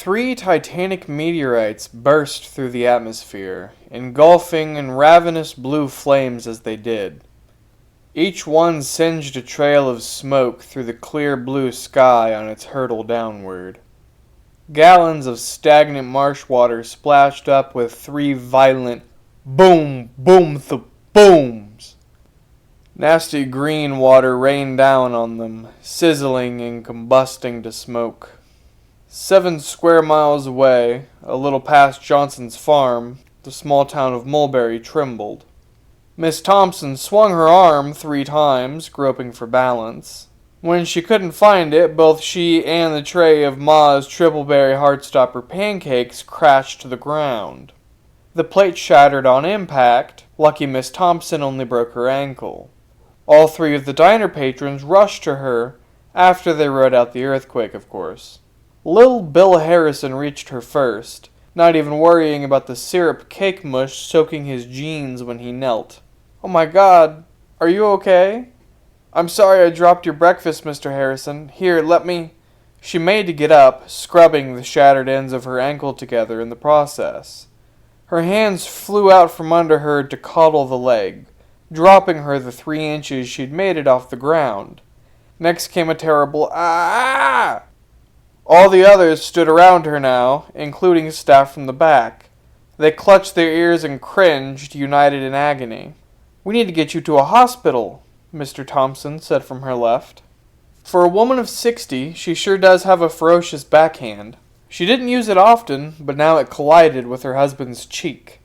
3 titanic meteorites burst through the atmosphere, engulfing in ravenous blue flames as they did. Each one singed a trail of smoke through the clear blue sky on its hurtle downward. Gallons of stagnant marsh water splashed up with 3 violent boom, boom, booms. Nasty green water rained down on them, sizzling and combusting to smoke. 7 square miles away, a little past Johnson's farm, the small town of Mulberry trembled. Miss Thompson swung her arm 3 times, groping for balance. When she couldn't find it, both she and the tray of Ma's Tripleberry Heartstopper pancakes crashed to the ground. The plate shattered on impact. Lucky Miss Thompson only broke her ankle. All 3 of the diner patrons rushed to her, after they rode out the earthquake, of course. Little Bill Harrison reached her first, not even worrying about the syrup cake mush soaking his jeans when he knelt. "Oh my God, are you okay?" "I'm sorry I dropped your breakfast, Mr. Harrison. Here, let me—" She made to get up, scrubbing the shattered ends of her ankle together in the process. Her hands flew out from under her to coddle the leg, dropping her the 3 inches she'd made it off the ground. Next came a terrible "ah!" All the others stood around her now, including staff from the back. They clutched their ears and cringed, united in agony. "We need to get you to a hospital," Mr. Thompson said from her left. For a woman of 60, she sure does have a ferocious backhand. She didn't use it often, but now it collided with her husband's cheek.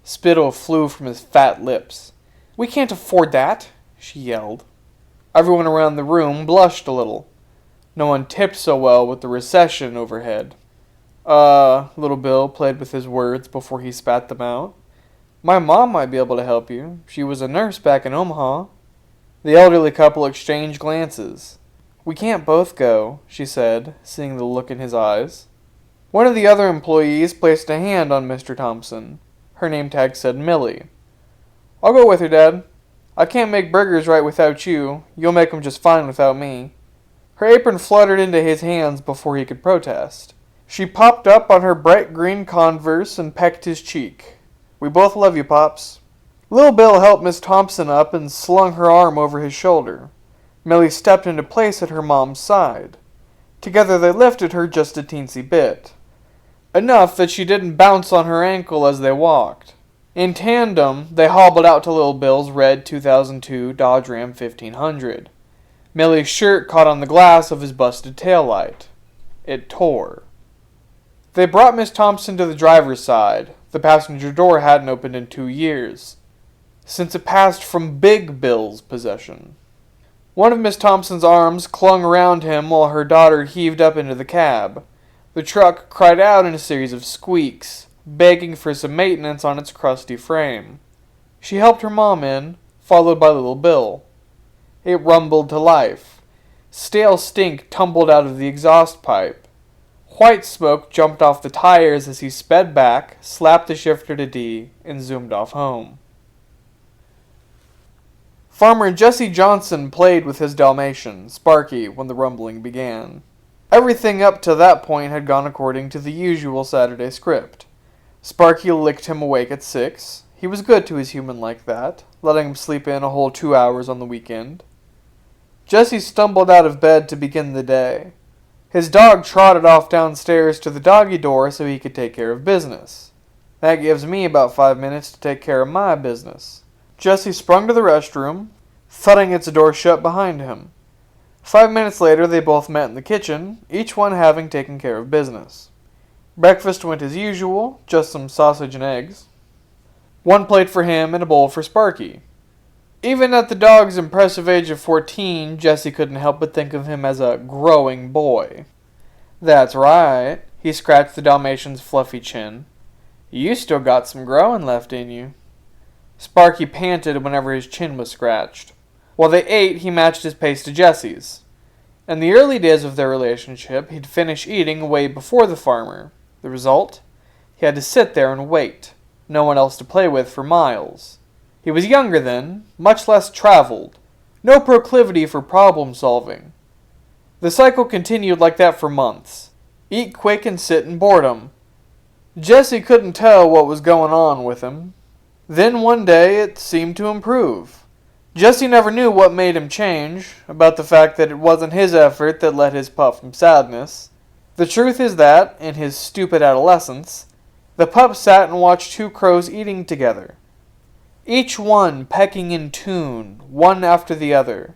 Spittle flew from his fat lips. "We can't afford that," she yelled. Everyone around the room blushed a little. No one tipped so well with the recession overhead. Little Bill played with his words before he spat them out. "My mom might be able to help you. She was a nurse back in Omaha." The elderly couple exchanged glances. "We can't both go," she said, seeing the look in his eyes. One of the other employees placed a hand on Mr. Thompson. Her name tag said Millie. "I'll go with her, Dad. I can't make burgers right without you. You'll make 'em just fine without me." Her apron fluttered into his hands before he could protest. She popped up on her bright green Converse and pecked his cheek. "We both love you, Pops." Little Bill helped Miss Thompson up and slung her arm over his shoulder. Millie stepped into place at her mom's side. Together they lifted her just a teensy bit. Enough that she didn't bounce on her ankle as they walked. In tandem, they hobbled out to Little Bill's red 2002 Dodge Ram 1500. Millie's shirt caught on the glass of his busted taillight. It tore. They brought Miss Thompson to the driver's side. The passenger door hadn't opened in 2 years, since it passed from Big Bill's possession. One of Miss Thompson's arms clung around him while her daughter heaved up into the cab. The truck cried out in a series of squeaks, begging for some maintenance on its crusty frame. She helped her mom in, followed by Little Bill. It rumbled to life. Stale stink tumbled out of the exhaust pipe. White smoke jumped off the tires as he sped back, slapped the shifter to D, and zoomed off home. Farmer Jesse Johnson played with his Dalmatian, Sparky, when the rumbling began. Everything up to that point had gone according to the usual Saturday script. Sparky licked him awake at 6. He was good to his human like that, letting him sleep in a whole 2 hours on the weekend. Jesse stumbled out of bed to begin the day. His dog trotted off downstairs to the doggy door so he could take care of business. That gives me about 5 minutes to take care of my business. Jesse sprung to the restroom, thudding its door shut behind him. 5 minutes later they both met in the kitchen, each one having taken care of business. Breakfast went as usual, just some sausage and eggs. 1 plate for him and a bowl for Sparky. Even at the dog's impressive age of 14, Jesse couldn't help but think of him as a growing boy. "That's right," he scratched the Dalmatian's fluffy chin. "You still got some growing left in you." Sparky panted whenever his chin was scratched. While they ate, he matched his pace to Jesse's. In the early days of their relationship, he'd finish eating way before the farmer. The result? He had to sit there and wait. No one else to play with for miles. He was younger then, much less traveled. No proclivity for problem solving. The cycle continued like that for months. Eat quick and sit in boredom. Jesse couldn't tell what was going on with him. Then one day it seemed to improve. Jesse never knew what made him change, about the fact that it wasn't his effort that led his pup from sadness. The truth is that, in his stupid adolescence, the pup sat and watched two crows eating together, each one pecking in tune, one after the other.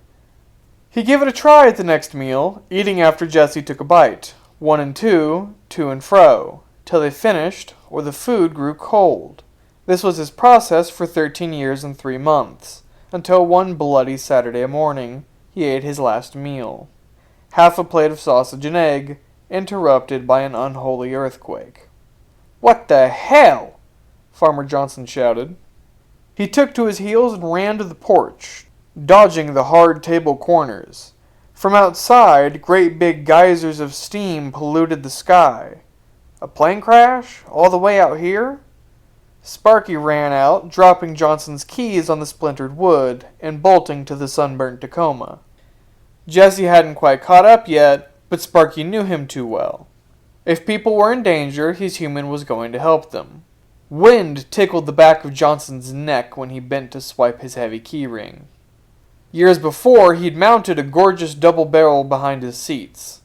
He gave it a try at the next meal, eating after Jesse took a bite, one and two, to and fro, till they finished, or the food grew cold. This was his process for 13 years and 3 months, until one bloody Saturday morning he ate his last meal. Half a plate of sausage and egg, interrupted by an unholy earthquake. "What the hell?" Farmer Johnson shouted. He took to his heels and ran to the porch, dodging the hard table corners. From outside, great big geysers of steam polluted the sky. A plane crash? All the way out here? Sparky ran out, dropping Johnson's keys on the splintered wood and bolting to the sunburnt Tacoma. Jesse hadn't quite caught up yet, but Sparky knew him too well. If people were in danger, his human was going to help them. Wind tickled the back of Johnson's neck when he bent to swipe his heavy keyring. Years before, he'd mounted a gorgeous double barrel behind his seats.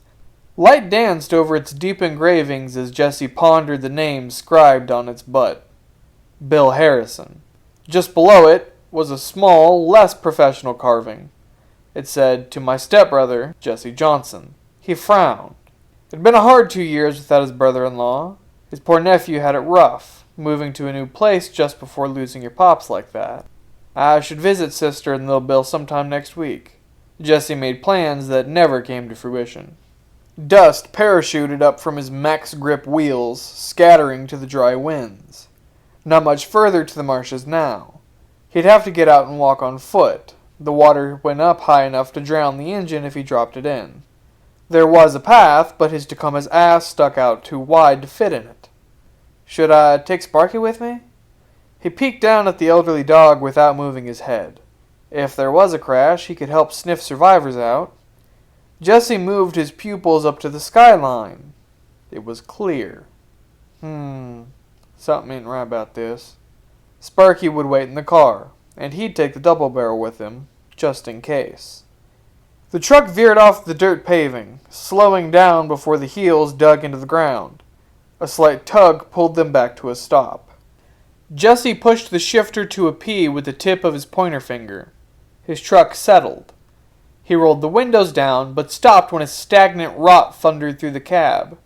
Light danced over its deep engravings as Jesse pondered the name scribed on its butt. Bill Harrison. Just below it was a small, less professional carving. It said, "To my stepbrother, Jesse Johnson." He frowned. It had been a hard 2 years without his brother-in-law. His poor nephew had it rough, moving to a new place just before losing your pops like that. "I should visit sister and little Bill sometime next week." Jesse made plans that never came to fruition. Dust parachuted up from his max grip wheels, scattering to the dry winds. Not much further to the marshes now. He'd have to get out and walk on foot. The water went up high enough to drown the engine if he dropped it in. There was a path, but his Tacoma's ass stuck out too wide to fit in it. "Should I take Sparky with me?" He peeked down at the elderly dog without moving his head. If there was a crash, he could help sniff survivors out. Jesse moved his pupils up to the skyline. It was clear. Something ain't right about this. Sparky would wait in the car, and he'd take the double barrel with him, just in case. The truck veered off the dirt paving, slowing down before the heels dug into the ground. A slight tug pulled them back to a stop. Jesse pushed the shifter to a P with the tip of his pointer finger. His truck settled. He rolled the windows down, but stopped when a stagnant rot thundered through the cab.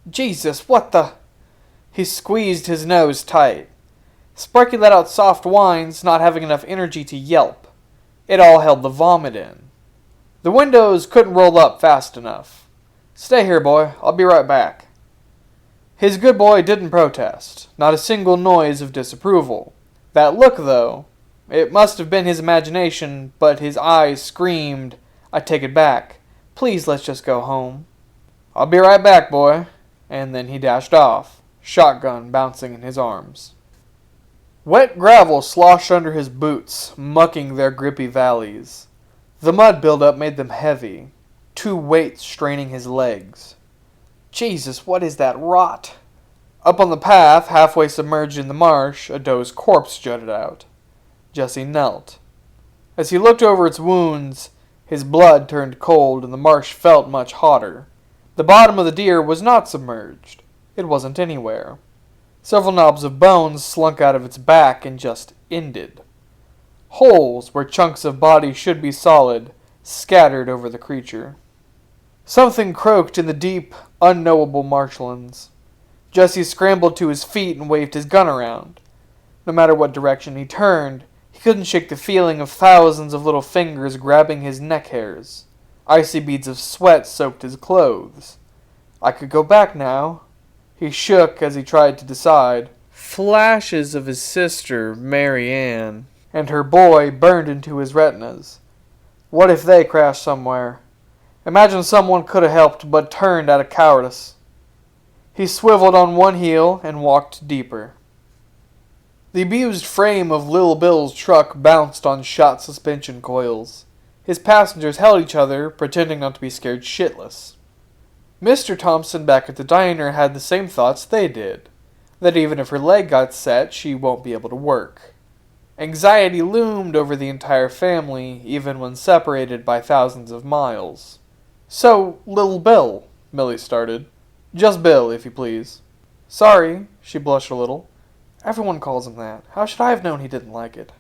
"Jesus, what the—" He squeezed his nose tight. Sparky let out soft whines, not having enough energy to yelp. It all held the vomit in. The windows couldn't roll up fast enough. "Stay here, boy. I'll be right back." His good boy didn't protest, not a single noise of disapproval. That look, though, it must have been his imagination, but his eyes screamed, "I take it back. Please let's just go home." "I'll be right back, boy." And then he dashed off, shotgun bouncing in his arms. Wet gravel sloshed under his boots, mucking their grippy valleys. The mud buildup made them heavy, two weights straining his legs. Jesus, what is that rot? Up on the path, halfway submerged in the marsh, a doe's corpse jutted out. Jesse knelt. As he looked over its wounds, his blood turned cold and the marsh felt much hotter. The bottom of the deer was not submerged. It wasn't anywhere. Several knobs of bones slunk out of its back and just ended. Holes where chunks of body should be solid scattered over the creature. Something croaked in the deep, unknowable marshlands. Jesse scrambled to his feet and waved his gun around. No matter what direction he turned, he couldn't shake the feeling of thousands of little fingers grabbing his neck hairs. Icy beads of sweat soaked his clothes. I could go back now. He shook as he tried to decide. Flashes of his sister, Mary Ann, and her boy burned into his retinas. What if they crashed somewhere? Imagine someone could have helped but turned out of cowardice. He swiveled on one heel and walked deeper. The abused frame of Lil Bill's truck bounced on shot suspension coils. His passengers held each other, pretending not to be scared shitless. Mr. Thompson back at the diner had the same thoughts they did, that even if her leg got set, she won't be able to work. Anxiety loomed over the entire family, even when separated by thousands of miles. "So, little Bill," Millie started. "Just Bill, if you please." "Sorry," she blushed a little. "Everyone calls him that. How should I have known he didn't like it?"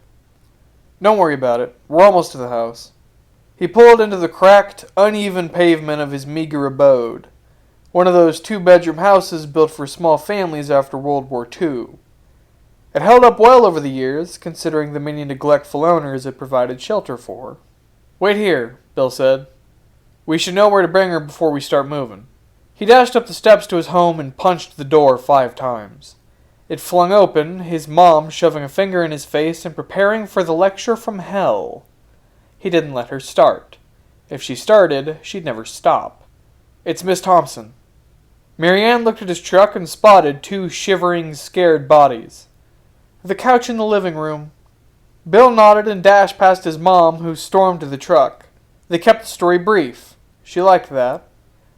"Don't worry about it. We're almost to the house." He pulled into the cracked, uneven pavement of his meager abode, one of those two-bedroom houses built for small families after World War II. It held up well over the years, considering the many neglectful owners it provided shelter for. "Wait here," Bill said. "We should know where to bring her before we start moving." He dashed up the steps to his home and punched the door 5 times. It flung open, his mom shoving a finger in his face and preparing for the lecture from hell. He didn't let her start. If she started, she'd never stop. "It's Miss Thompson." Marianne looked at his truck and spotted 2 shivering, scared bodies. "The couch in the living room." Bill nodded and dashed past his mom, who stormed to the truck. They kept the story brief. She liked that.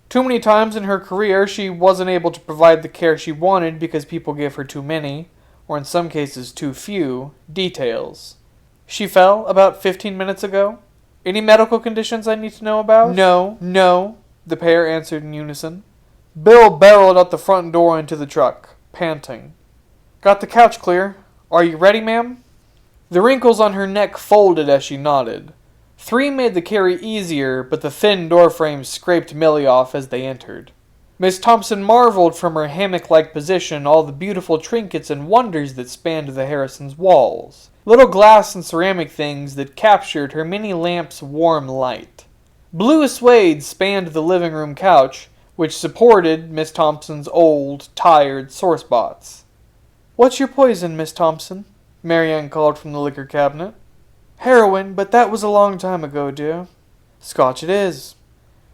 Too many times in her career, she wasn't able to provide the care she wanted because people gave her too many, or in some cases too few, details. "She fell about 15 minutes ago. Any medical conditions I need to know about?" No, the pair answered in unison. Bill barreled out the front door into the truck, panting. "Got the couch clear. Are you ready, ma'am?" The wrinkles on her neck folded as she nodded. 3 made the carry easier, but the thin doorframe scraped Millie off as they entered. Miss Thompson marveled from her hammock-like position all the beautiful trinkets and wonders that spanned the Harrisons' walls. Little glass and ceramic things that captured her mini lamp's warm light. Blue suede spanned the living room couch, which supported Miss Thompson's old, tired sore spots. "What's your poison, Miss Thompson?" Marianne called from the liquor cabinet. "Heroin, but that was a long time ago, dear." "Scotch it is."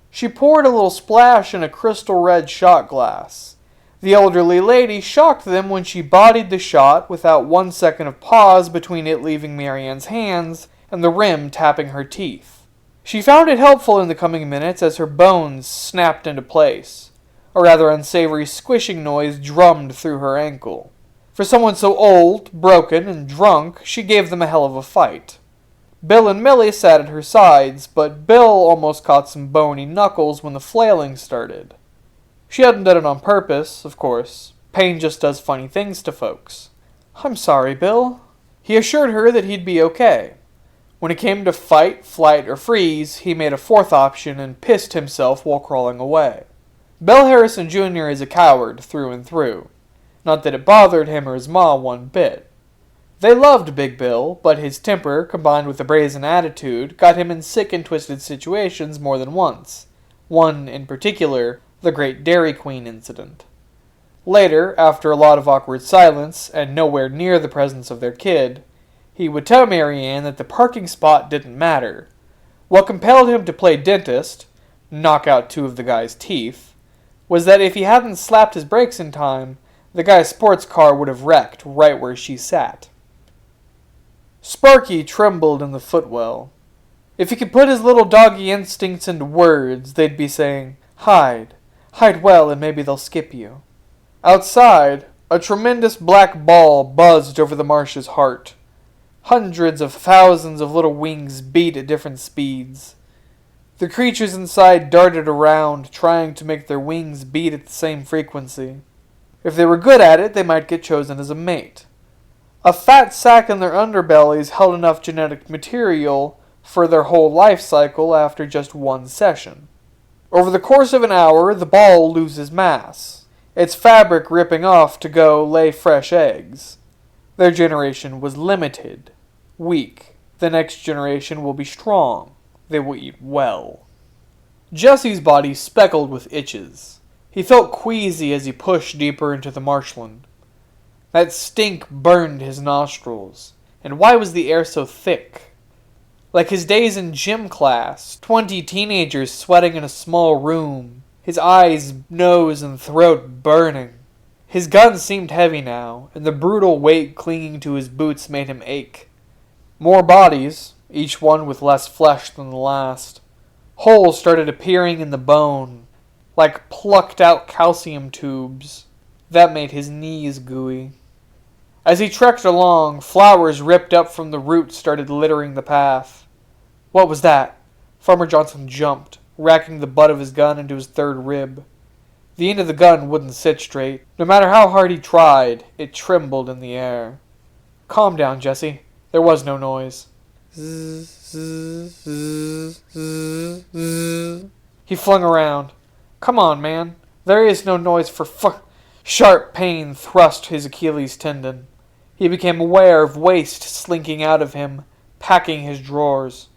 She poured a little splash in a crystal-red shot glass. The elderly lady shocked them when she bodied the shot without 1 second of pause between it leaving Marianne's hands and the rim tapping her teeth. She found it helpful in the coming minutes as her bones snapped into place. A rather unsavory squishing noise drummed through her ankle. For someone so old, broken, and drunk, she gave them a hell of a fight. Bill and Millie sat at her sides, but Bill almost caught some bony knuckles when the flailing started. She hadn't done it on purpose, of course. Pain just does funny things to folks. "I'm sorry, Bill." He assured her that he'd be okay. When it came to fight, flight, or freeze, he made a 4th option and pissed himself while crawling away. Bill Harrison Jr. is a coward through and through. Not that it bothered him or his ma one bit. They loved Big Bill, but his temper, combined with a brazen attitude, got him in sick and twisted situations more than once. One in particular, the Great Dairy Queen incident. Later, after a lot of awkward silence, and nowhere near the presence of their kid, he would tell Marianne that the parking spot didn't matter. What compelled him to play dentist, knock out 2 of the guy's teeth, was that if he hadn't slapped his brakes in time, the guy's sports car would have wrecked right where she sat. Sparky trembled in the footwell. If he could put his little doggy instincts into words, they'd be saying, "Hide. Hide well and maybe they'll skip you." Outside, a tremendous black ball buzzed over the marsh's heart. Hundreds of thousands of little wings beat at different speeds. The creatures inside darted around, trying to make their wings beat at the same frequency. If they were good at it, they might get chosen as a mate. A fat sack in their underbellies held enough genetic material for their whole life cycle after just 1 session. Over the course of an hour, the ball loses mass, its fabric ripping off to go lay fresh eggs. Their generation was limited, weak. The next generation will be strong. They will eat well. Jesse's body speckled with itches. He felt queasy as he pushed deeper into the marshland. That stink burned his nostrils. And why was the air so thick? Like his days in gym class, 20 teenagers sweating in a small room, his eyes, nose, and throat burning. His gun seemed heavy now, and the brutal weight clinging to his boots made him ache. More bodies, each one with less flesh than the last. Holes started appearing in the bone. like plucked out calcium tubes. That made his knees gooey. As he trekked along, flowers ripped up from the roots started littering the path. What was that? Farmer Johnson jumped, racking the butt of his gun into his third rib. The end of the gun wouldn't sit straight. No matter how hard he tried, it trembled in the air. Calm down, Jesse. There was no noise. He flung around. Come on, man. There is no noise for Sharp pain thrust his Achilles tendon. He became aware of waste slinking out of him, packing his drawers.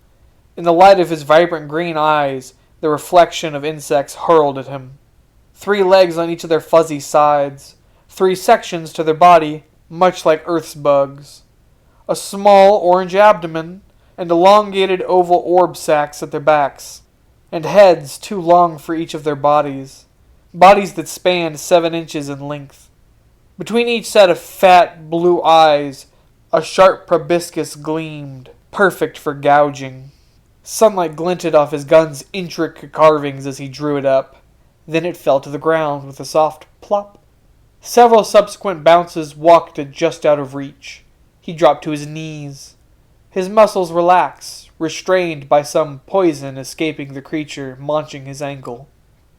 In the light of his vibrant green eyes, the reflection of insects hurled at him. 3 legs on each of their fuzzy sides. 3 sections to their body, much like Earth's bugs. A small orange abdomen, and elongated oval orb sacs at their backs. And heads too long for each of their bodies. Bodies that spanned 7 inches in length. Between each set of fat blue eyes, a sharp proboscis gleamed, perfect for gouging. Sunlight glinted off his gun's intricate carvings as he drew it up. Then it fell to the ground with a soft plop. Several subsequent bounces walked it just out of reach. He dropped to his knees. His muscles relaxed, restrained by some poison escaping the creature munching his ankle.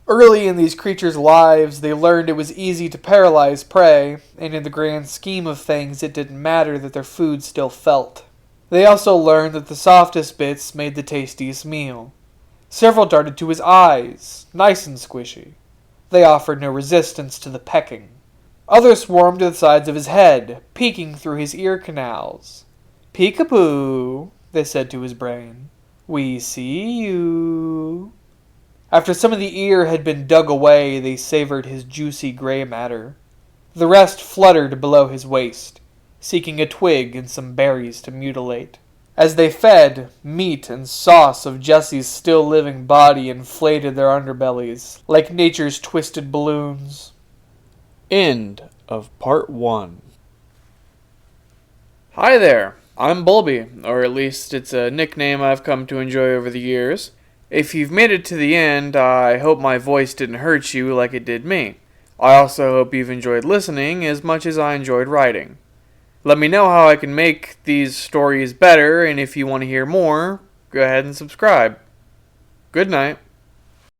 Early in these creatures' lives, they learned it was easy to paralyze prey, and in the grand scheme of things, it didn't matter that their food still felt. They also learned that the softest bits made the tastiest meal. Several darted to his eyes, nice and squishy. They offered no resistance to the pecking. Others swarmed to the sides of his head, peeking through his ear canals. "Peek-a-boo," they said to his brain. "We see you." After some of the ear had been dug away, they savored his juicy gray matter. The rest fluttered below his waist, seeking a twig and some berries to mutilate. As they fed, meat and sauce of Jesse's still-living body inflated their underbellies, like nature's twisted balloons. End of Part 1. Hi there, I'm Bulby, or at least it's a nickname I've come to enjoy over the years. If you've made it to the end, I hope my voice didn't hurt you like it did me. I also hope you've enjoyed listening as much as I enjoyed writing. Let me know how I can make these stories better, and if you want to hear more, go ahead and subscribe. Good night.